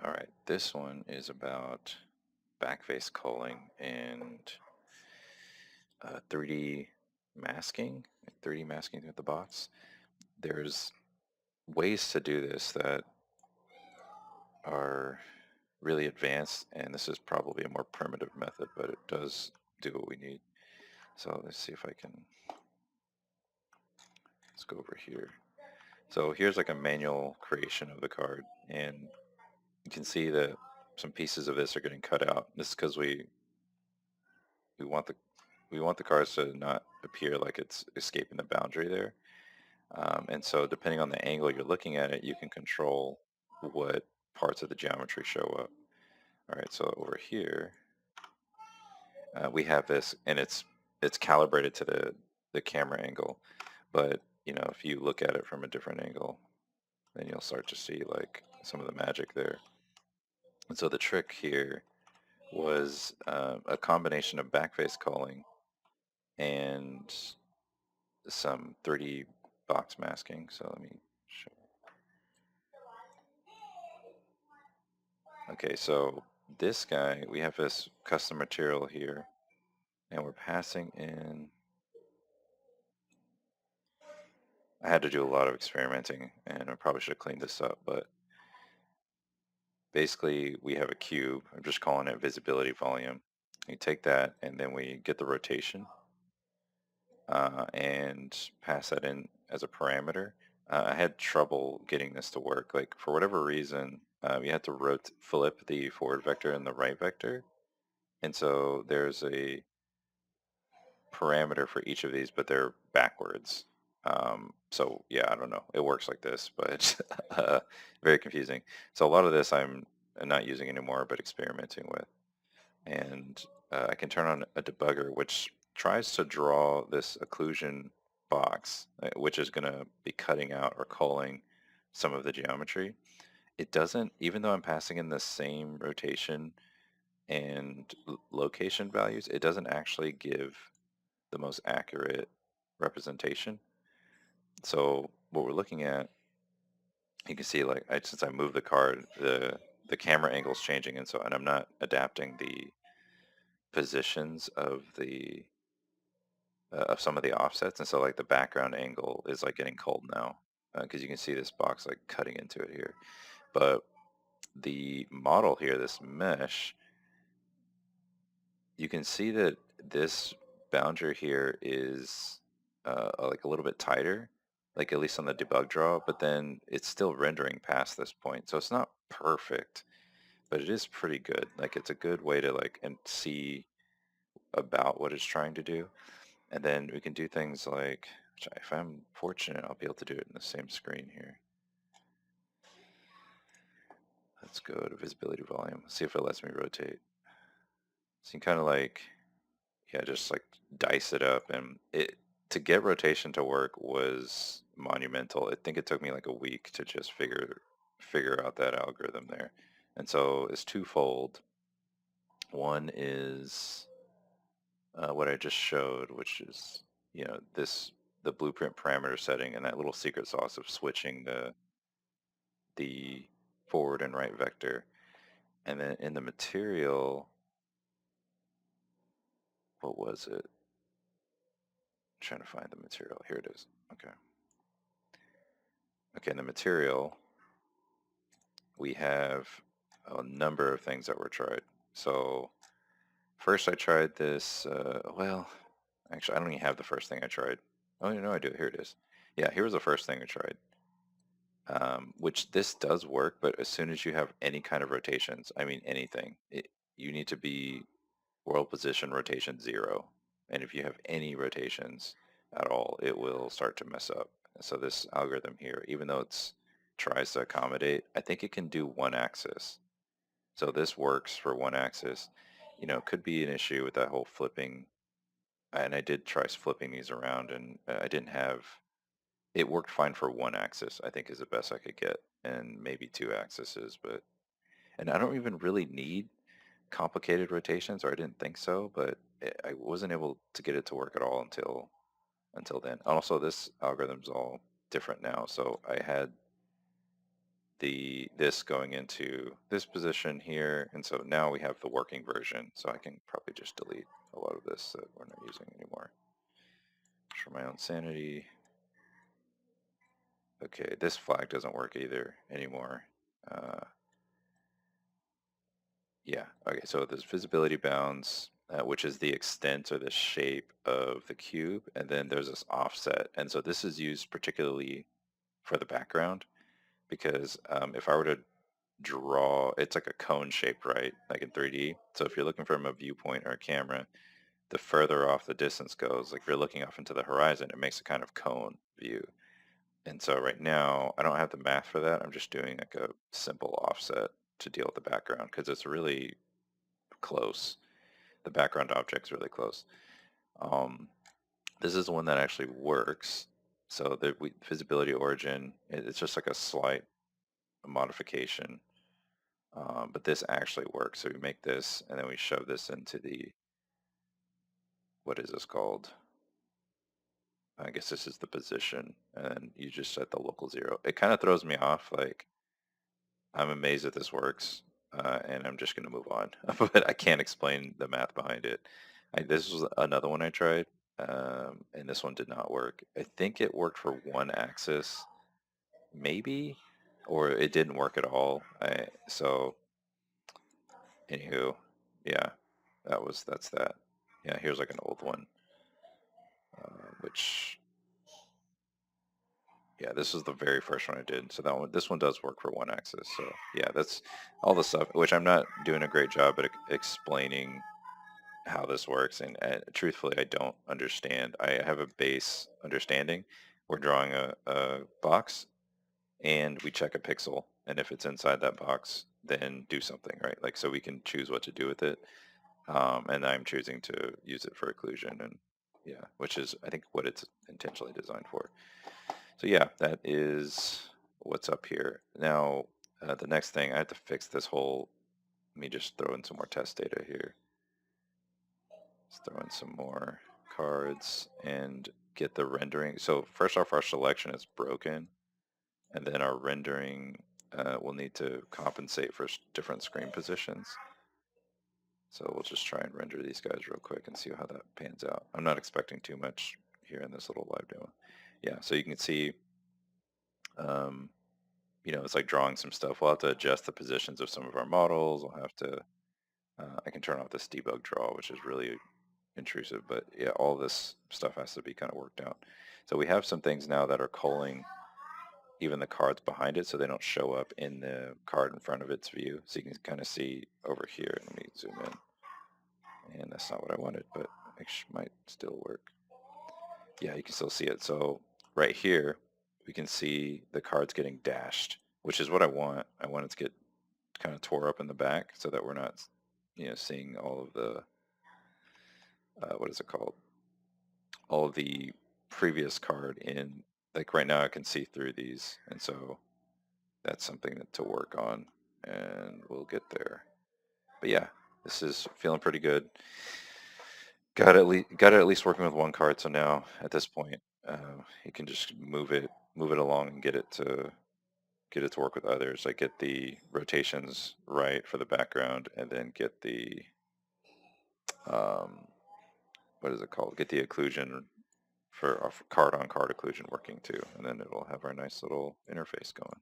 All right, this one is about backface culling and 3D masking, 3D masking with the box. There's ways to do this that are really advanced, and this is probably a more primitive method, but it does do what we need. So let's see if I can, let's go over here. So here's like a manual creation of the card, and you can see that some pieces of this are getting cut out. This is because we want the we want the cards to not appear like it's escaping the boundary there. And so depending on the angle you're looking at it, you can control what parts of the geometry show up. All right, so over here, we have this, and it's calibrated to the camera angle. But if you look at it from a different angle, then you'll start to see like some of the magic there. And so the trick here was a combination of backface culling and some 3D box masking. So let me show. Okay, so this guy, we have this custom material here, and we're passing in. I had to do a lot of experimenting, and I probably should have cleaned this up, but basically we have a cube. I'm just calling it visibility volume. You take that, and then we get the rotation and pass that in as a parameter. I had trouble getting this to work. Like for whatever reason, you had to flip the forward vector and the right vector. And so there's a parameter for each of these, but they're backwards. So yeah, I don't know. It works like this, but very confusing. So a lot of this I'm not using anymore, but experimenting with. And I can turn on a debugger, which tries to draw this occlusion box, which is going to be cutting out or culling some of the geometry. It doesn't, even though I'm passing in the same rotation and location values, it doesn't actually give the most accurate representation. So what we're looking at, you can see like since I moved the card, the camera angle is changing, and I'm not adapting the positions of some of the offsets, and so like the background angle is like getting cold now because you can see this box like cutting into it here. But the model here, this mesh, you can see that this boundary here is like a little bit tighter, like at least on the debug draw, but then it's still rendering past this point. So it's not perfect, but it is pretty good. Like it's a good way to like and see about what it's trying to do. And then we can do things like, if I'm fortunate, I'll be able to do it in the same screen here. Let's go to visibility volume, see if it lets me rotate. So you can kind of like, yeah, just like dice it up, and to get rotation to work was monumental. I think it took me like a week to just figure out that algorithm there. And so it's twofold. One is what I just showed, which is the blueprint parameter setting and that little secret sauce of switching the forward and right vector. And then in the material, what was it? I'm trying to find the material. Here it is. Okay. Okay, in the material, we have a number of things that were tried. So first I tried this, well, actually I don't even have the first thing I tried. Oh, no, I do. Here it is. Yeah, here was the first thing I tried. Which this does work, but as soon as you have any kind of rotations, I mean anything, you need to be world position rotation 0. And if you have any rotations at all, it will start to mess up. So this algorithm here, even though it tries to accommodate, I think it can do one axis. So this works for one axis. Could be an issue with that whole flipping. And I did try flipping these around, and I didn't have it worked fine for one axis, I think is the best I could get, and maybe two axes, and I don't even really need complicated rotations, or I didn't think so, but I wasn't able to get it to work at all until then. Also, this algorithm's all different now, so I had this going into this position here, and so now we have the working version. So I can probably just delete a lot of this that we're not using anymore. Just for my own sanity. Okay, this flag doesn't work either anymore. Yeah, okay, so there's visibility bounds, which is the extent or the shape of the cube, and then there's this offset. And so this is used particularly for the background, because if I were to draw, it's like a cone shape, right? Like in 3D. So if you're looking from a viewpoint or a camera, the further off the distance goes, like if you're looking off into the horizon, it makes a kind of cone view. And so right now, I don't have the math for that. I'm just doing like a simple offset to deal with the background because it's really close. The background object's really close. Um, this is the one that actually works. So the visibility origin, it's just like a slight modification. But this actually works. So we make this and then we shove this into the, what is this called? I guess this is the position, and you just set the local 0. It kind of throws me off. Like, I'm amazed that this works, and I'm just going to move on. But I can't explain the math behind it. This was another one I tried, and this one did not work. I think it worked for one axis, maybe, or it didn't work at all. So, anywho, yeah, that's that. Yeah, here's like an old one, which, yeah, this was the very first one I did. So this one does work for one axis. So yeah, that's all the stuff, which I'm not doing a great job at explaining how this works. And truthfully, I don't understand. I have a base understanding. We're drawing a box and we check a pixel. And if it's inside that box, then do something, right? Like, so we can choose what to do with it. And I'm choosing to use it for occlusion, and yeah, which is, I think, what it's intentionally designed for. So yeah, that is what's up here. Now, the next thing, I have to fix this whole, let me just throw in some more test data here. Let's throw in some more cards and get the rendering. So first off, our selection is broken, and then our rendering will need to compensate for different screen positions. So we'll just try and render these guys real quick and see how that pans out. I'm not expecting too much here in this little live demo. Yeah, so you can see, um, it's like drawing some stuff. We'll have to adjust the positions of some of our models. We'll have to, I can turn off this debug draw, which is really intrusive, but yeah, all this stuff has to be kind of worked out. So we have some things now that are culling even the cards behind it so they don't show up in the card in front of its view. So you can kind of see over here. Let me zoom in. And that's not what I wanted, but it might still work. Yeah, you can still see it. So right here, we can see the cards getting dashed, which is what I want. I want it to get kind of tore up in the back so that we're not, seeing all of the, what is it called? All of the previous card in, like right now I can see through these. And so that's something to work on, and we'll get there. But yeah, this is feeling pretty good. Got it at least working with one card. So now at this point, you can just move it along and get it to work with others. Like get the rotations right for the background, and then get the what is it called? Get the occlusion for card on card occlusion working too, and then it'll have our nice little interface going.